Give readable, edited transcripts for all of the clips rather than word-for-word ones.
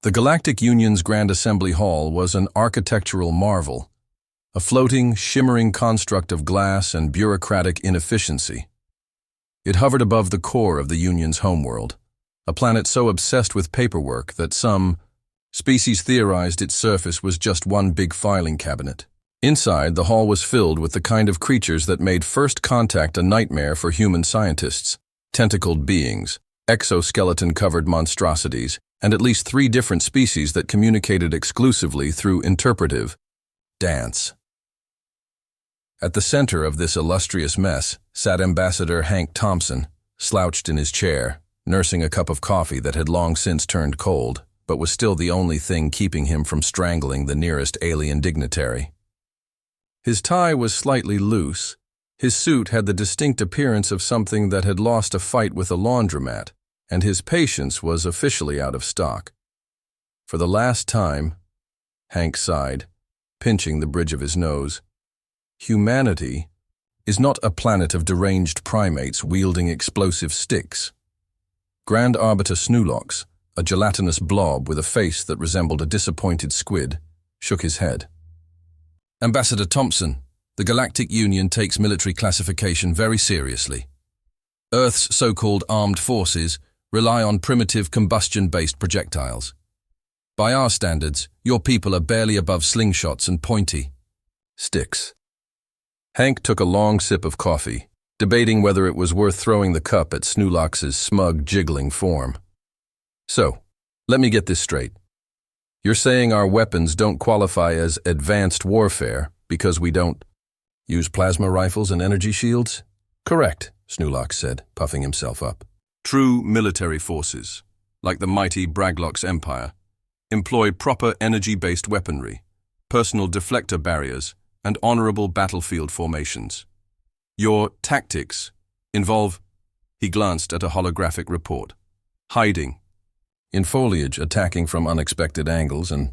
The Galactic Union's Grand Assembly Hall was an architectural marvel, a floating, shimmering construct of glass and bureaucratic inefficiency. It hovered above the core of the Union's homeworld, a planet so obsessed with paperwork that some species theorized its surface was just one big filing cabinet. Inside, the hall was filled with the kind of creatures that made first contact a nightmare for human scientists: tentacled beings, exoskeleton-covered monstrosities, and at least 3 different species that communicated exclusively through interpretive dance. At the center of this illustrious mess sat Ambassador Hank Thompson, slouched in his chair, nursing a cup of coffee that had long since turned cold, but was still the only thing keeping him from strangling the nearest alien dignitary. His tie was slightly loose. His suit had the distinct appearance of something that had lost a fight with a laundromat, and his patience was officially out of stock. For the last time, Hank sighed, pinching the bridge of his nose. Humanity is not a planet of deranged primates wielding explosive sticks. Grand Arbiter Snulox, a gelatinous blob with a face that resembled a disappointed squid, shook his head. Ambassador Thompson, the Galactic Union takes military classification very seriously. Earth's so-called armed forces rely on primitive combustion-based projectiles. By our standards, your people are barely above slingshots and pointy sticks. Hank took a long sip of coffee, debating whether it was worth throwing the cup at Snulox's smug, jiggling form. So, let me get this straight. You're saying our weapons don't qualify as advanced warfare because we don't use plasma rifles and energy shields? Correct, Snulox said, puffing himself up. True military forces, like the mighty Braglock's empire, employ proper energy-based weaponry, personal deflector barriers, and honorable battlefield formations. Your tactics involve, he glanced at a holographic report, hiding in foliage, attacking from unexpected angles, and,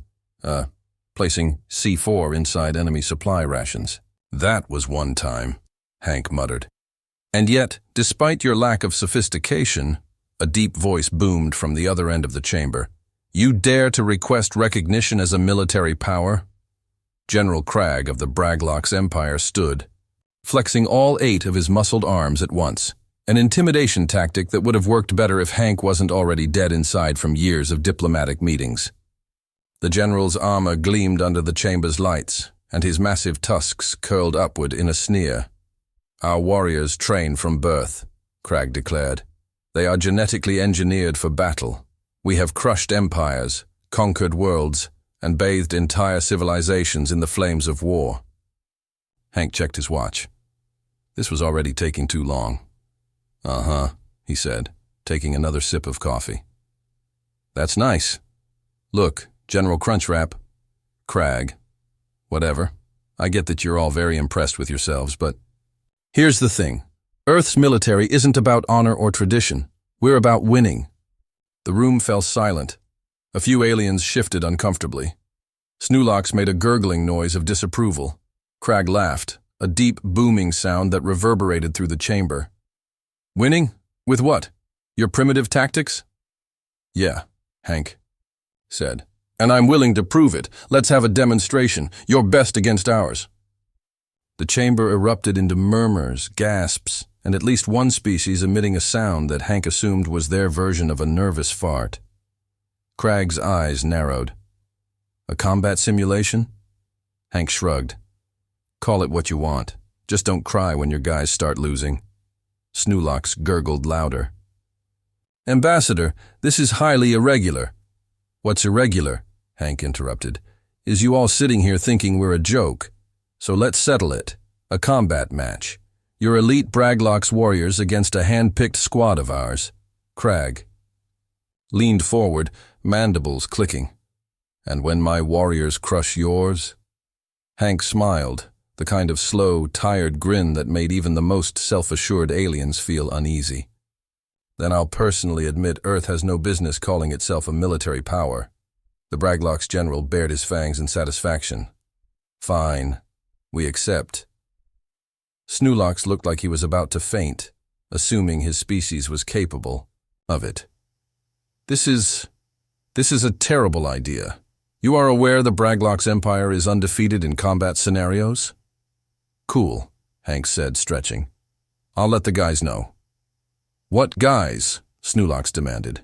placing C4 inside enemy supply rations. That was one time, Hank muttered. And yet, despite your lack of sophistication, a deep voice boomed from the other end of the chamber, you dare to request recognition as a military power? General Cragg of the Braglock's empire stood, flexing all 8 of his muscled arms at once, an intimidation tactic that would have worked better if Hank wasn't already dead inside from years of diplomatic meetings. The general's armor gleamed under the chamber's lights, and his massive tusks curled upward in a sneer. Our warriors train from birth, Cragg declared. They are genetically engineered for battle. We have crushed empires, conquered worlds, and bathed entire civilizations in the flames of war. Hank checked his watch. This was already taking too long. Uh-huh, he said, taking another sip of coffee. That's nice. Look, General Crunchwrap, Cragg, whatever. I get that you're all very impressed with yourselves, but here's the thing. Earth's military isn't about honor or tradition. We're about winning. The room fell silent. A few aliens shifted uncomfortably. Snulox made a gurgling noise of disapproval. Cragg laughed, a deep, booming sound that reverberated through the chamber. Winning? With what? Your primitive tactics? Yeah, Hank said. And I'm willing to prove it. Let's have a demonstration. Your best against ours. The chamber erupted into murmurs, gasps, and at least one species emitting a sound that Hank assumed was their version of a nervous fart. Cragg's eyes narrowed. A combat simulation? Hank shrugged. Call it what you want. Just don't cry when your guys start losing. Snulox gurgled louder. Ambassador, this is highly irregular. What's irregular, Hank interrupted, is you all sitting here thinking we're a joke. So let's settle it. A combat match. Your elite Braglock's warriors against a hand-picked squad of ours. Cragg leaned forward, mandibles clicking. And when my warriors crush yours? Hank smiled, the kind of slow, tired grin that made even the most self-assured aliens feel uneasy. Then I'll personally admit Earth has no business calling itself a military power. The Braglock's general bared his fangs in satisfaction. Fine. We accept. Snulox looked like he was about to faint, assuming his species was capable of it. This is This is a terrible idea. You are aware the Braglock's empire is undefeated in combat scenarios? Cool, Hank said, stretching. I'll let the guys know. What guys? Snulox demanded.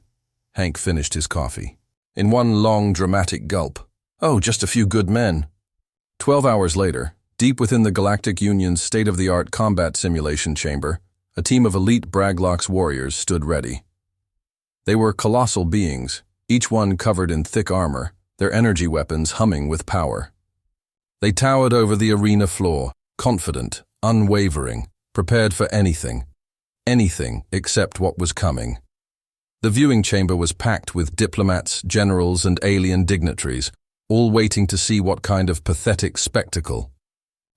Hank finished his coffee. In one long, dramatic gulp. Oh, just a few good men. 12 hours later, deep within the Galactic Union's state-of-the-art combat simulation chamber, a team of elite Braglock's warriors stood ready. They were colossal beings, each one covered in thick armor, their energy weapons humming with power. They towered over the arena floor, confident, unwavering, prepared for anything except what was coming. The viewing chamber was packed with diplomats, generals, and alien dignitaries, all waiting to see what kind of pathetic spectacle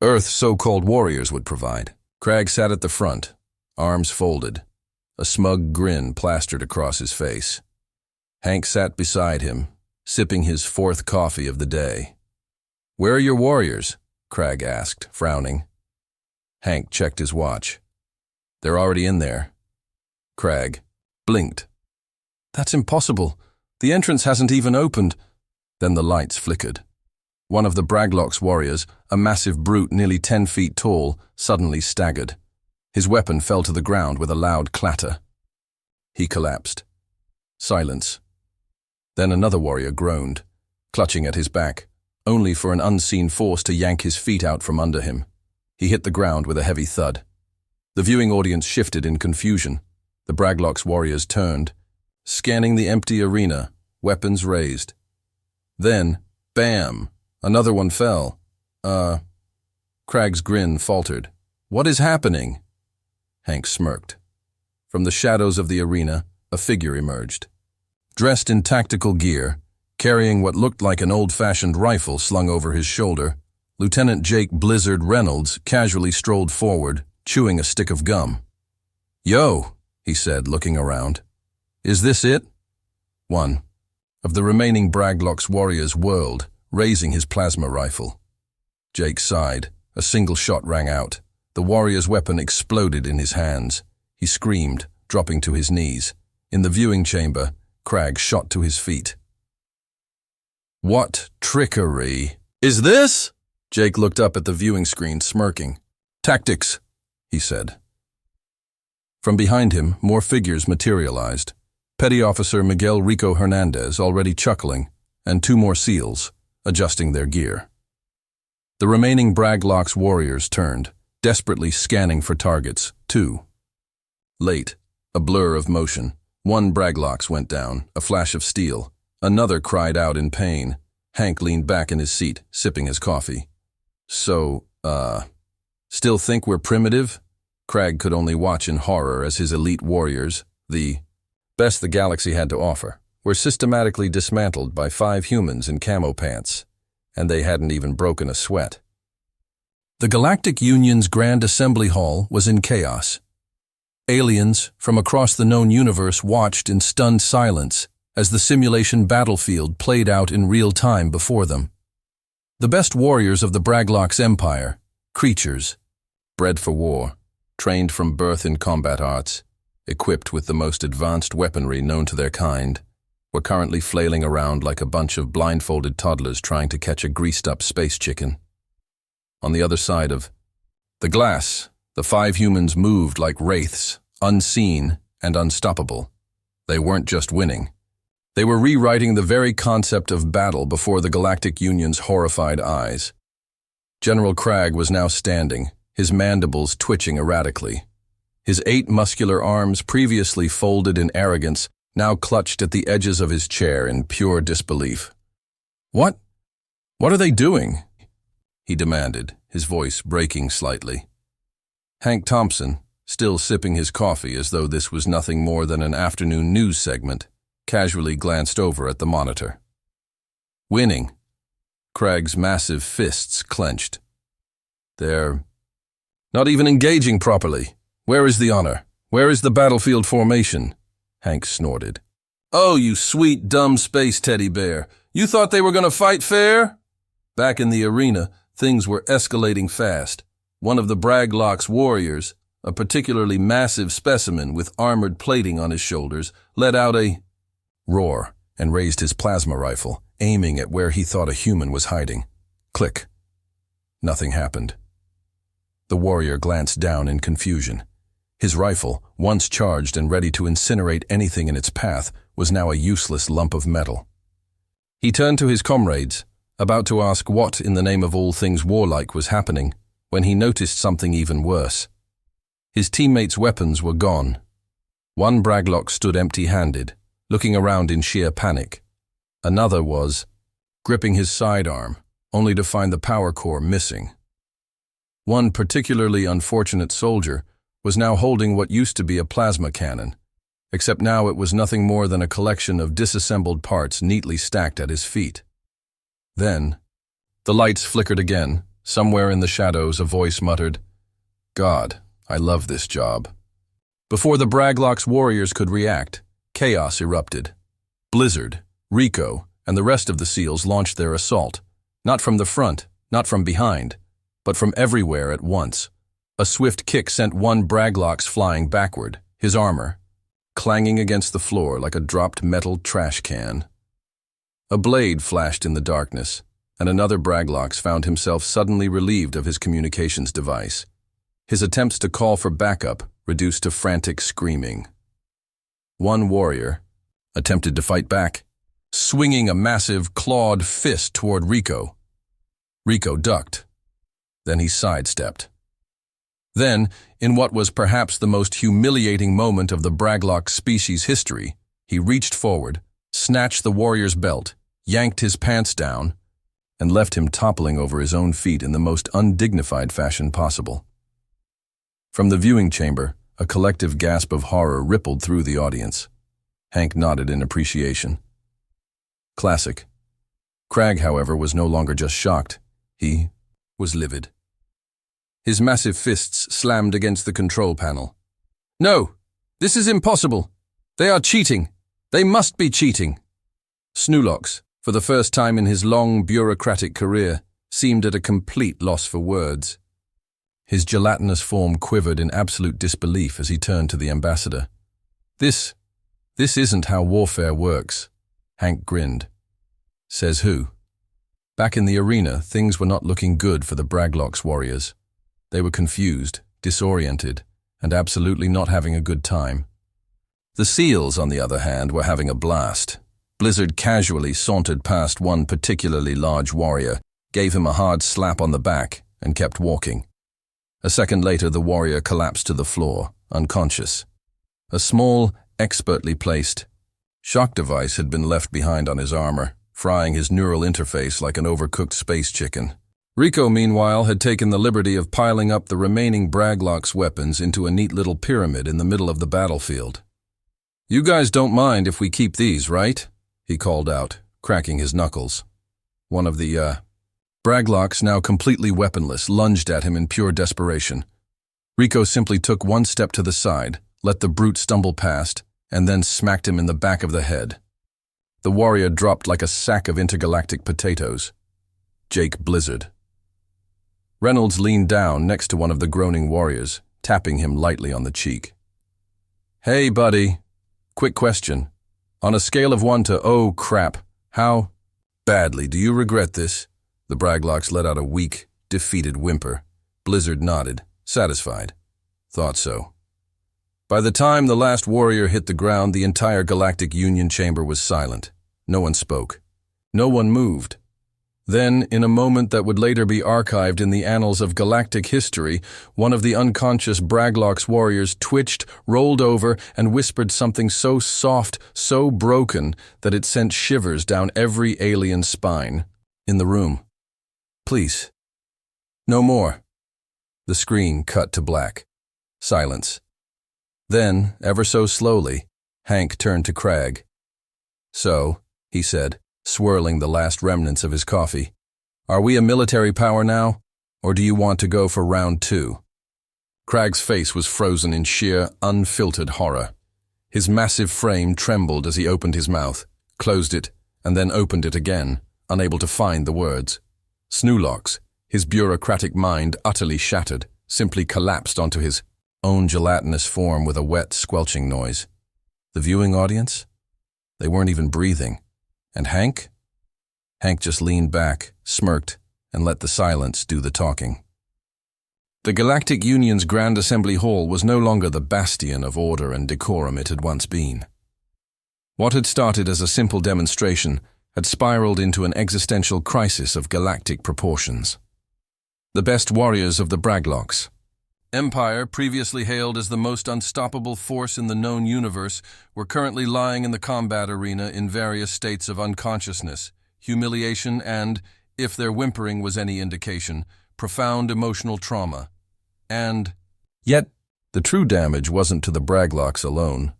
Earth's so-called warriors would provide. Crag sat at the front, arms folded, a smug grin plastered across his face. Hank sat beside him, sipping his fourth coffee of the day. "Where are your warriors?" Crag asked, frowning. Hank checked his watch. "They're already in there." Crag blinked. "That's impossible. The entrance hasn't even opened." Then the lights flickered. One of the Braglock's warriors, a massive brute nearly 10 feet tall, suddenly staggered. His weapon fell to the ground with a loud clatter. He collapsed. Silence. Then another warrior groaned, clutching at his back, only for an unseen force to yank his feet out from under him. He hit the ground with a heavy thud. The viewing audience shifted in confusion. The Braglock's warriors turned, scanning the empty arena, weapons raised. Then, bam! Another one fell. Crag's grin faltered. "What is happening?" Hank smirked. From the shadows of the arena, a figure emerged. Dressed in tactical gear, carrying what looked like an old-fashioned rifle slung over his shoulder, Lieutenant Jake Blizzard Reynolds casually strolled forward, chewing a stick of gum. "Yo," he said, looking around. "Is this it?" One of the remaining Braglock's warriors whirled, raising his plasma rifle. Jake sighed. A single shot rang out. The warrior's weapon exploded in his hands. He screamed, dropping to his knees. In the viewing chamber, Crag shot to his feet. "What trickery is this?" Jake looked up at the viewing screen, smirking. "Tactics," he said. From behind him, more figures materialized. Petty Officer Miguel Rico Hernandez already chuckling, and 2 more SEALs, adjusting their gear. The remaining Braglock's warriors turned, desperately scanning for targets, too. Late, a blur of motion. One Braglock's went down, a flash of steel. Another cried out in pain. Hank leaned back in his seat, sipping his coffee. "So, still think we're primitive?" Crag could only watch in horror as his elite warriors, the best the galaxy had to offer, were systematically dismantled by 5 humans in camo pants, and they hadn't even broken a sweat. The Galactic Union's Grand Assembly Hall was in chaos. Aliens from across the known universe watched in stunned silence as the simulation battlefield played out in real time before them. The best warriors of the Braglock's empire, creatures, bred for war, trained from birth in combat arts, equipped with the most advanced weaponry known to their kind, were currently flailing around like a bunch of blindfolded toddlers trying to catch a greased-up space chicken. On the other side of the glass, the 5 humans moved like wraiths, unseen and unstoppable. They weren't just winning. They were rewriting the very concept of battle before the Galactic Union's horrified eyes. General Crag was now standing, his mandibles twitching erratically. His 8 muscular arms, previously folded in arrogance, now clutched at the edges of his chair in pure disbelief. What are they doing?" he demanded, his voice breaking slightly. Hank Thompson, still sipping his coffee as though this was nothing more than an afternoon news segment, casually glanced over at the monitor. "Winning." Crag's massive fists clenched. "They're not even engaging properly. Where is the honor? Where is the battlefield formation?" Hank snorted. "Oh, you sweet, dumb space teddy bear. You thought they were going to fight fair?" Back in the arena, things were escalating fast. One of the Braglock's warriors, a particularly massive specimen with armored plating on his shoulders, let out a roar and raised his plasma rifle, aiming at where he thought a human was hiding. Click. Nothing happened. The warrior glanced down in confusion. His rifle, once charged and ready to incinerate anything in its path, was now a useless lump of metal. He turned to his comrades, about to ask what in the name of all things warlike was happening, when he noticed something even worse. His teammates' weapons were gone. One Braglock stood empty-handed, looking around in sheer panic. Another was gripping his sidearm, only to find the power core missing. One particularly unfortunate soldier was now holding what used to be a plasma cannon, except now it was nothing more than a collection of disassembled parts neatly stacked at his feet. Then, the lights flickered again. Somewhere in the shadows a voice muttered, "God, I love this job." Before the Braglock's warriors could react, chaos erupted. Blizzard, Rico, and the rest of the SEALs launched their assault, not from the front, not from behind, but from everywhere at once. A swift kick sent one Braglock flying backward, his armor clanging against the floor like a dropped metal trash can. A blade flashed in the darkness, and another Braglock found himself suddenly relieved of his communications device. His attempts to call for backup reduced to frantic screaming. One warrior attempted to fight back, swinging a massive, clawed fist toward Rico. Rico ducked. Then he sidestepped. Then, in what was perhaps the most humiliating moment of the Braglock species' history, he reached forward, snatched the warrior's belt, yanked his pants down, and left him toppling over his own feet in the most undignified fashion possible. From the viewing chamber, a collective gasp of horror rippled through the audience. Hank nodded in appreciation. Classic. Crag, however, was no longer just shocked. He was livid. His massive fists slammed against the control panel. "No! This is impossible! They are cheating! They must be cheating!" Snulox, for the first time in his long bureaucratic career, seemed at a complete loss for words. His gelatinous form quivered in absolute disbelief as he turned to the ambassador. This isn't how warfare works," Hank grinned. "Says who?" Back in the arena, things were not looking good for the Braglock's warriors. They were confused, disoriented, and absolutely not having a good time. The SEALs, on the other hand, were having a blast. Blizzard casually sauntered past one particularly large warrior, gave him a hard slap on the back, and kept walking. A second later, the warrior collapsed to the floor, unconscious. A small, expertly placed shock device had been left behind on his armor, frying his neural interface like an overcooked space chicken. Rico, meanwhile, had taken the liberty of piling up the remaining Braglock's weapons into a neat little pyramid in the middle of the battlefield. "You guys don't mind if we keep these, right?" he called out, cracking his knuckles. One of the, Braglocks, now completely weaponless, lunged at him in pure desperation. Rico simply took one step to the side, let the brute stumble past, and then smacked him in the back of the head. The warrior dropped like a sack of intergalactic potatoes. Jake Blizzard. Reynolds leaned down next to one of the groaning warriors, tapping him lightly on the cheek. "Hey, buddy. Quick question. On a scale of 1 to oh crap, how badly do you regret this?" The Braglocks let out a weak, defeated whimper. Blizzard nodded, satisfied. "Thought so." By the time the last warrior hit the ground, the entire Galactic Union chamber was silent. No one spoke. No one moved. Then, in a moment that would later be archived in the annals of galactic history, one of the unconscious Braglock's warriors twitched, rolled over, and whispered something so soft, so broken, that it sent shivers down every alien spine. In the room. "Please. No more." The screen cut to black. Silence. Then, ever so slowly, Hank turned to Crag. "So," he said, swirling the last remnants of his coffee, "are we a military power now, or do you want to go for round 2? Crag's face was frozen in sheer, unfiltered horror. His massive frame trembled as he opened his mouth, closed it, and then opened it again, unable to find the words. Snulox, his bureaucratic mind utterly shattered, simply collapsed onto his own gelatinous form with a wet, squelching noise. The viewing audience? They weren't even breathing. And Hank? Hank just leaned back, smirked, and let the silence do the talking. The Galactic Union's Grand Assembly Hall was no longer the bastion of order and decorum it had once been. What had started as a simple demonstration had spiraled into an existential crisis of galactic proportions. The best warriors of the Braglocks, Empire, previously hailed as the most unstoppable force in the known universe, were currently lying in the combat arena in various states of unconsciousness, humiliation, and, if their whimpering was any indication, profound emotional trauma. And yet, the true damage wasn't to the Braglocks alone.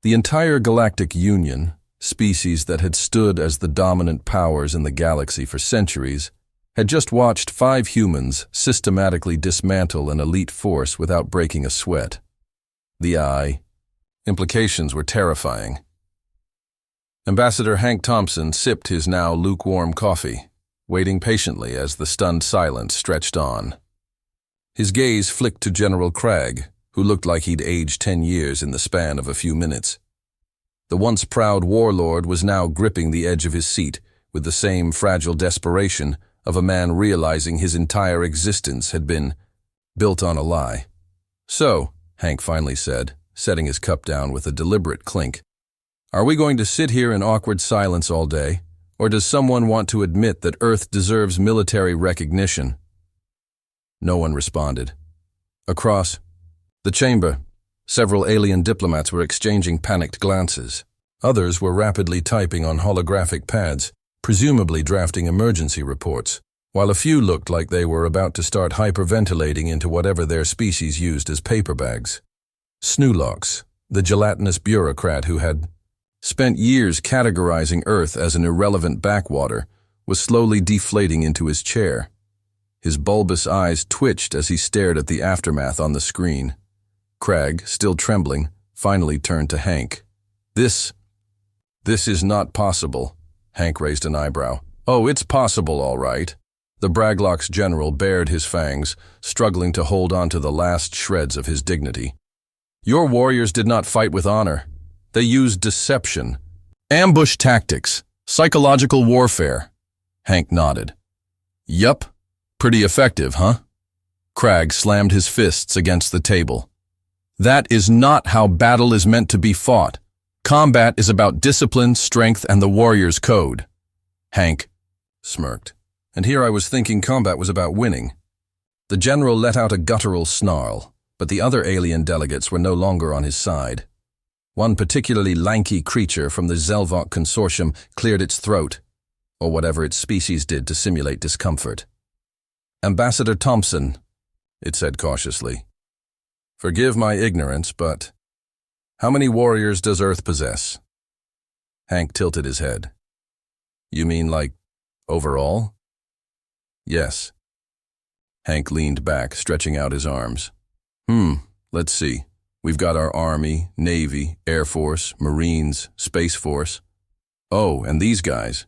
The entire Galactic Union, species that had stood as the dominant powers in the galaxy for centuries, had just watched 5 humans systematically dismantle an elite force without breaking a sweat. The implications were terrifying. Ambassador Hank Thompson sipped his now lukewarm coffee, waiting patiently as the stunned silence stretched on. His gaze flicked to General Cragg, who looked like he'd aged 10 years in the span of a few minutes. The once proud warlord was now gripping the edge of his seat with the same fragile desperation of a man realizing his entire existence had been built on a lie. "So," Hank finally said, setting his cup down with a deliberate clink, "are we going to sit here in awkward silence all day? Or does someone want to admit that Earth deserves military recognition?" No one responded. Across the chamber, several alien diplomats were exchanging panicked glances. Others were rapidly typing on holographic pads, presumably drafting emergency reports, while a few looked like they were about to start hyperventilating into whatever their species used as paper bags. Snulox, the gelatinous bureaucrat who had spent years categorizing Earth as an irrelevant backwater, was slowly deflating into his chair. His bulbous eyes twitched as he stared at the aftermath on the screen. Cragg, still trembling, finally turned to Hank. This is not possible." Hank raised an eyebrow. "Oh, it's possible, all right." The Braglocks general bared his fangs, struggling to hold on to the last shreds of his dignity. "Your warriors did not fight with honor. They used deception. Ambush tactics. Psychological warfare." Hank nodded. "Yup. Pretty effective, huh?" Cragg slammed his fists against the table. "That is not how battle is meant to be fought. Combat is about discipline, strength, and the warrior's code." Hank smirked. "And here I was thinking combat was about winning." The general let out a guttural snarl, but the other alien delegates were no longer on his side. One particularly lanky creature from the Zelvok consortium cleared its throat, or whatever its species did to simulate discomfort. "Ambassador Thompson," it said cautiously, "forgive my ignorance, but how many warriors does Earth possess?" Hank tilted his head. "You mean like overall?" "Yes." Hank leaned back, stretching out his arms. Let's see. We've got our Army, Navy, Air Force, Marines, Space Force. Oh, and these guys.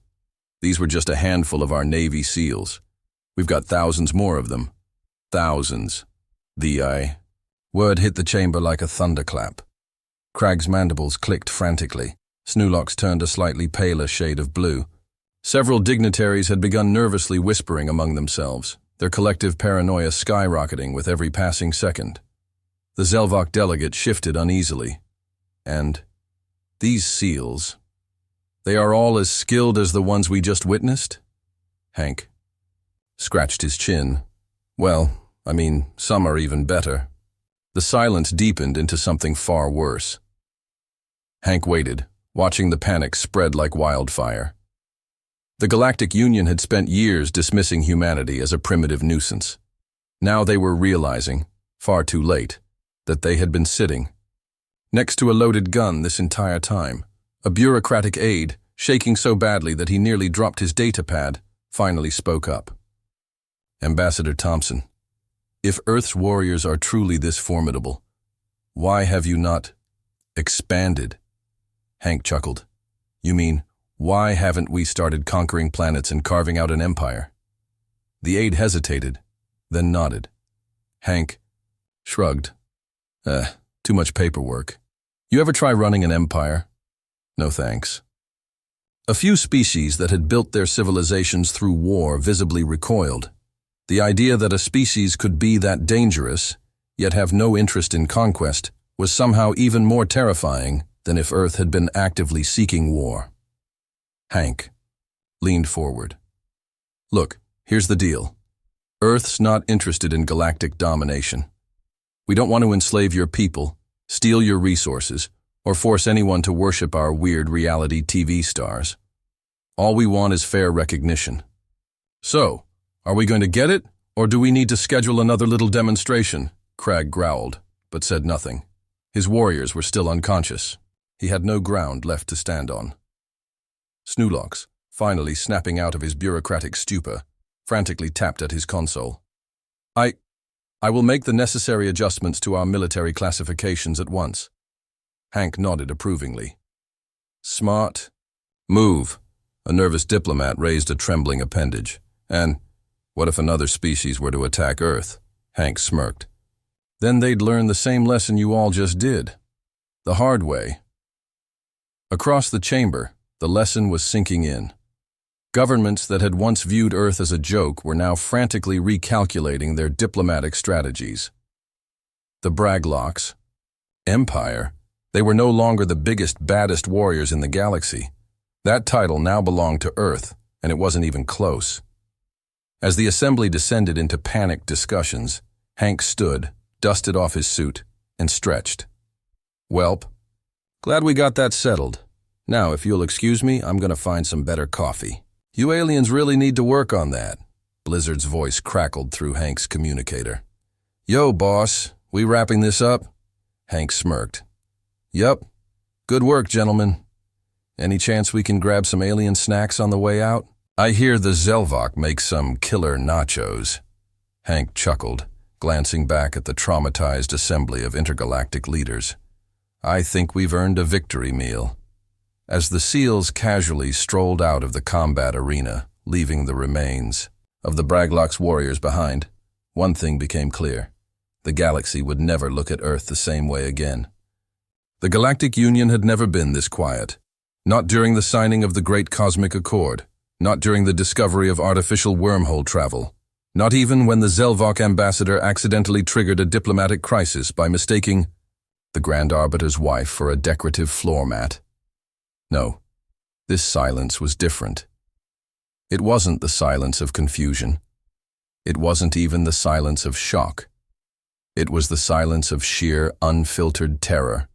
These were just a handful of our Navy SEALs. We've got thousands more of them. Thousands." The word hit the chamber like a thunderclap. Cragg's mandibles clicked frantically. Snulox turned a slightly paler shade of blue. Several dignitaries had begun nervously whispering among themselves, their collective paranoia skyrocketing with every passing second. The Zelvok delegate shifted uneasily. "And these SEALs, they are all as skilled as the ones we just witnessed?" Hank scratched his chin. "Well, I mean, some are even better." The silence deepened into something far worse. Hank waited, watching the panic spread like wildfire. The Galactic Union had spent years dismissing humanity as a primitive nuisance. Now they were realizing, far too late, that they had been sitting next to a loaded gun this entire time. A bureaucratic aide, shaking so badly that he nearly dropped his datapad, finally spoke up. "Ambassador Thompson, if Earth's warriors are truly this formidable, why have you not expanded?" Hank chuckled. "You mean, why haven't we started conquering planets and carving out an empire?" The aide hesitated, then nodded. Hank shrugged. Too much paperwork. You ever try running an empire?" "No thanks." A few species that had built their civilizations through war visibly recoiled. The idea that a species could be that dangerous, yet have no interest in conquest, was somehow even more terrifying than if Earth had been actively seeking war. Hank leaned forward. Look, here's the deal. Earth's not interested in galactic domination. We don't want to enslave your people, steal your resources, or force anyone to worship our weird reality TV stars. All we want is fair recognition. So, are we going to get it, or do we need to schedule another little demonstration? Crag growled, but said nothing. His warriors were still unconscious. He had no ground left to stand on. Snulox, finally snapping out of his bureaucratic stupor, frantically tapped at his console. I will make the necessary adjustments to our military classifications at once. Hank nodded approvingly. Smart. Move. A nervous diplomat raised a trembling appendage. And what if another species were to attack Earth? Hank smirked. Then they'd learn the same lesson you all just did. The hard way. Across the chamber, the lesson was sinking in. Governments that had once viewed Earth as a joke were now frantically recalculating their diplomatic strategies. The Braglocks, Empire, they were no longer the biggest, baddest warriors in the galaxy. That title now belonged to Earth, and it wasn't even close. As the assembly descended into panicked discussions, Hank stood, dusted off his suit, and stretched. Welp, glad we got that settled. Now, if you'll excuse me, I'm going to find some better coffee. You aliens really need to work on that. Blizzard's voice crackled through Hank's communicator. Yo, boss, we wrapping this up? Hank smirked. Yup. Good work, gentlemen. Any chance we can grab some alien snacks on the way out? I hear the Zelvok make some killer nachos. Hank chuckled, glancing back at the traumatized assembly of intergalactic leaders. I think we've earned a victory meal. As the SEALs casually strolled out of the combat arena, leaving the remains of the Braglocks warriors behind, one thing became clear. The galaxy would never look at Earth the same way again. The Galactic Union had never been this quiet. Not during the signing of the Great Cosmic Accord, not during the discovery of artificial wormhole travel, not even when the Zelvok ambassador accidentally triggered a diplomatic crisis by mistaking the Grand Arbiter's wife for a decorative floor mat. No, this silence was different. It wasn't the silence of confusion. It wasn't even the silence of shock. It was the silence of sheer, unfiltered terror.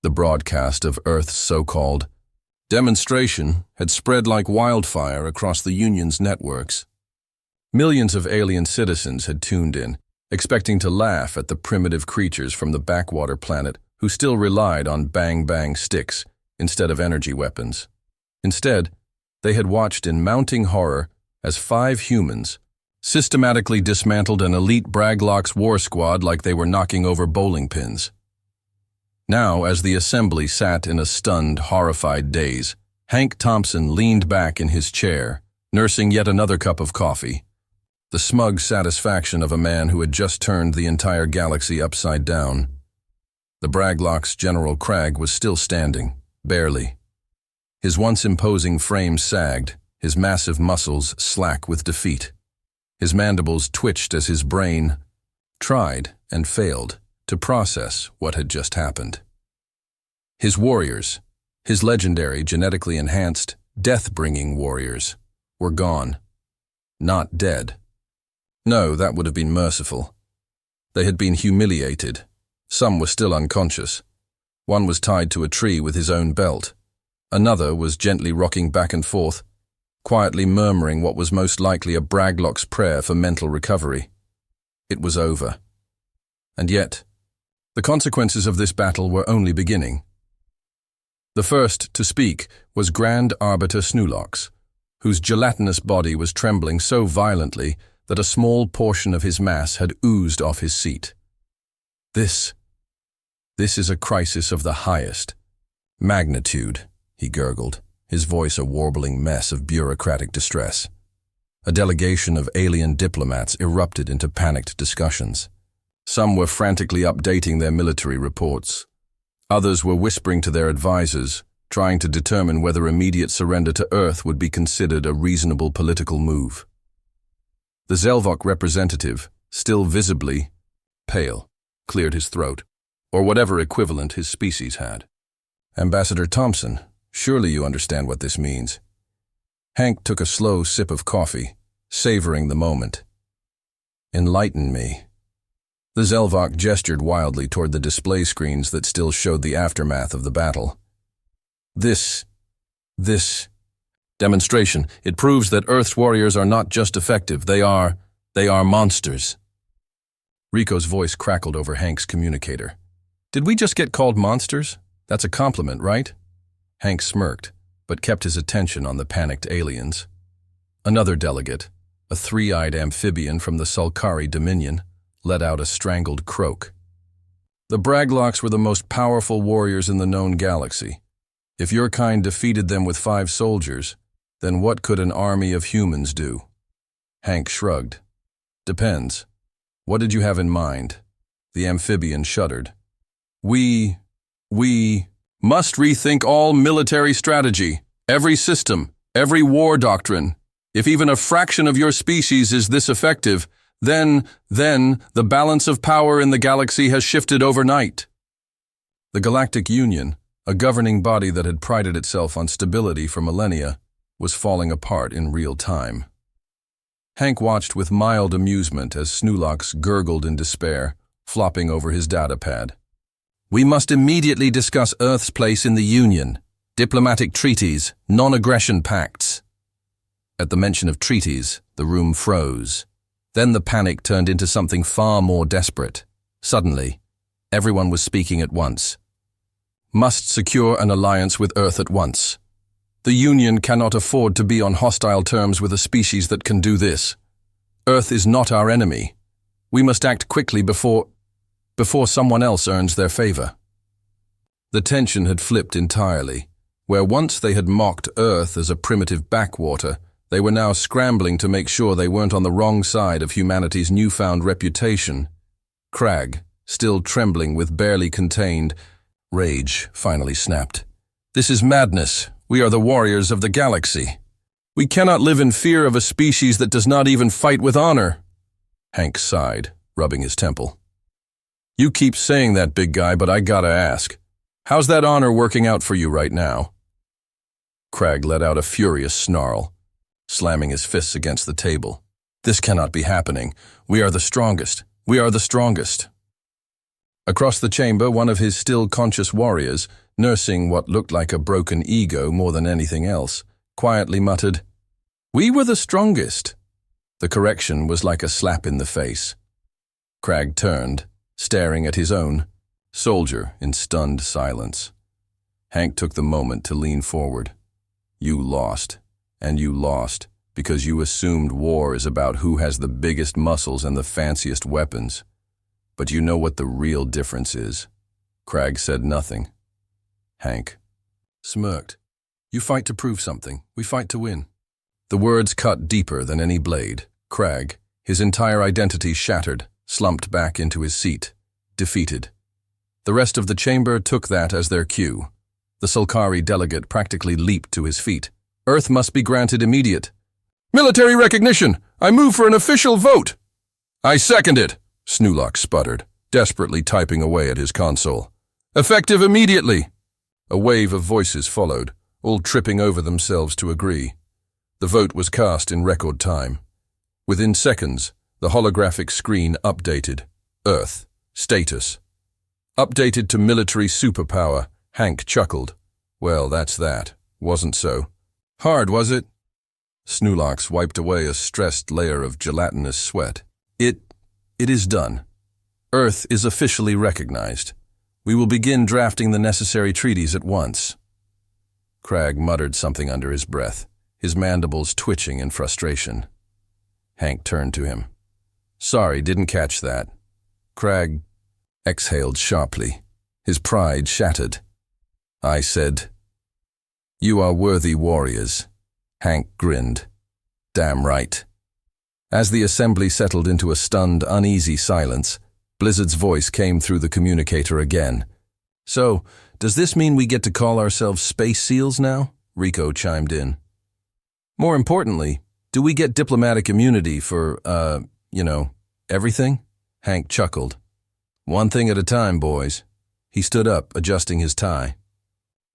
The broadcast of Earth's so-called demonstration had spread like wildfire across the Union's networks. Millions of alien citizens had tuned in, expecting to laugh at the primitive creatures from the backwater planet who still relied on bang-bang sticks instead of energy weapons. Instead, they had watched in mounting horror as 5 humans systematically dismantled an elite Braglocks war squad like they were knocking over bowling pins. Now, as the assembly sat in a stunned, horrified daze, Hank Thompson leaned back in his chair, nursing yet another cup of coffee. The smug satisfaction of a man who had just turned the entire galaxy upside down. The Braglocks' General Crag was still standing. Barely. His once imposing frame sagged, his massive muscles slack with defeat. His mandibles twitched as his brain tried and failed to process what had just happened. His warriors, his legendary genetically enhanced, death-bringing warriors, were gone. Not dead. No, that would have been merciful. They had been humiliated. Some were still unconscious. One was tied to a tree with his own belt. Another was gently rocking back and forth, quietly murmuring what was most likely a Braglock's prayer for mental recovery. It was over. And yet, the consequences of this battle were only beginning. The first to speak was Grand Arbiter Snulox, whose gelatinous body was trembling so violently that a small portion of his mass had oozed off his seat. This is a crisis of the highest magnitude, he gurgled, his voice a warbling mess of bureaucratic distress. A delegation of alien diplomats erupted into panicked discussions. Some were frantically updating their military reports. Others were whispering to their advisors, trying to determine whether immediate surrender to Earth would be considered a reasonable political move. The Zelvok representative, still visibly pale, cleared his throat, or whatever equivalent his species had. "Ambassador Thompson, surely you understand what this means." Hank took a slow sip of coffee, savoring the moment. "Enlighten me." The Zelvok gestured wildly toward the display screens that still showed the aftermath of the battle. This demonstration, it proves that Earth's warriors are not just effective, they are monsters." Rico's voice crackled over Hank's communicator. "Did we just get called monsters? That's a compliment, right?" Hank smirked, but kept his attention on the panicked aliens. Another delegate, a three-eyed amphibian from the Sulcari Dominion, let out a strangled croak. "The Braglocks were the most powerful warriors in the known galaxy. If your kind defeated them with 5 soldiers, then what could an army of humans do?" Hank shrugged. "Depends. What did you have in mind?" The amphibian shuddered. We must rethink all military strategy, every system, every war doctrine. If even a fraction of your species is this effective, then the balance of power in the galaxy has shifted overnight." The Galactic Union, a governing body that had prided itself on stability for millennia, was falling apart in real time. Hank watched with mild amusement as Snulox gurgled in despair, flopping over his datapad. "We must immediately discuss Earth's place in the Union, diplomatic treaties, non-aggression pacts." At the mention of treaties, the room froze. Then the panic turned into something far more desperate. Suddenly, everyone was speaking at once. "Must secure an alliance with Earth at once. The Union cannot afford to be on hostile terms with a species that can do this. Earth is not our enemy. We must act quickly before someone else earns their favor." The tension had flipped entirely. Where once they had mocked Earth as a primitive backwater, they were now scrambling to make sure they weren't on the wrong side of humanity's newfound reputation. Crag, still trembling with barely contained rage, finally snapped. "This is madness. We are the warriors of the galaxy. We cannot live in fear of a species that does not even fight with honor." Hank sighed, rubbing his temple. "You keep saying that, big guy, but I gotta ask. How's that honor working out for you right now?" Crag let out a furious snarl, slamming his fists against the table. "This cannot be happening. We are the strongest. We are the strongest." Across the chamber, one of his still conscious warriors, nursing what looked like a broken ego more than anything else, quietly muttered, "We were the strongest." The correction was like a slap in the face. Crag turned, staring at his own soldier in stunned silence. Hank took the moment to lean forward. "You lost, and you lost because you assumed war is about who has the biggest muscles and the fanciest weapons. But you know what the real difference is." Crag said nothing. Hank smirked. "You fight to prove something. We fight to win." The words cut deeper than any blade. Crag, his entire identity shattered, slumped back into his seat, defeated. The rest of the chamber took that as their cue. The Sulcari delegate practically leaped to his feet. "Earth must be granted immediate." "Military recognition! I move for an official vote!" "I second it," Snulox sputtered, desperately typing away at his console. "Effective immediately!" A wave of voices followed, all tripping over themselves to agree. The vote was cast in record time. Within seconds, the holographic screen updated. Earth. Status. Updated to military superpower. Hank chuckled. "Well, that's that. Wasn't so. Hard, was it?" Snulox wiped away a stressed layer of gelatinous sweat. It is done. Earth is officially recognized. We will begin drafting the necessary treaties at once." Crag muttered something under his breath, his mandibles twitching in frustration. Hank turned to him. "Sorry, didn't catch that." Crag exhaled sharply, his pride shattered. "I said, you are worthy warriors." Hank grinned. "Damn right." As the assembly settled into a stunned, uneasy silence, Blizzard's voice came through the communicator again. "So, Does this mean we get to call ourselves Space Seals now? Rico chimed in. More importantly, do we get diplomatic immunity for, everything? Hank chuckled. One thing at a time, boys. He stood up, adjusting his tie.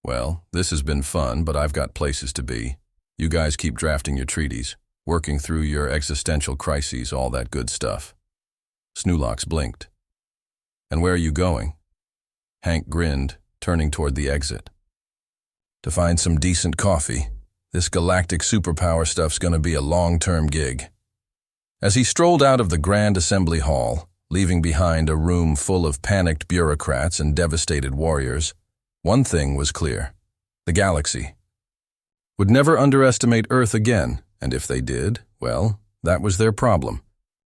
Well, this has been fun, but I've got places to be. You guys keep drafting your treaties, working through your existential crises, all that good stuff. Snulox blinked. And where are you going? Hank grinned, turning toward the exit. To find some decent coffee. This galactic superpower stuff's gonna be a long-term gig. As he strolled out of the Grand Assembly Hall, leaving behind a room full of panicked bureaucrats and devastated warriors, one thing was clear. The galaxy would never underestimate Earth again, and if they did, well, that was their problem.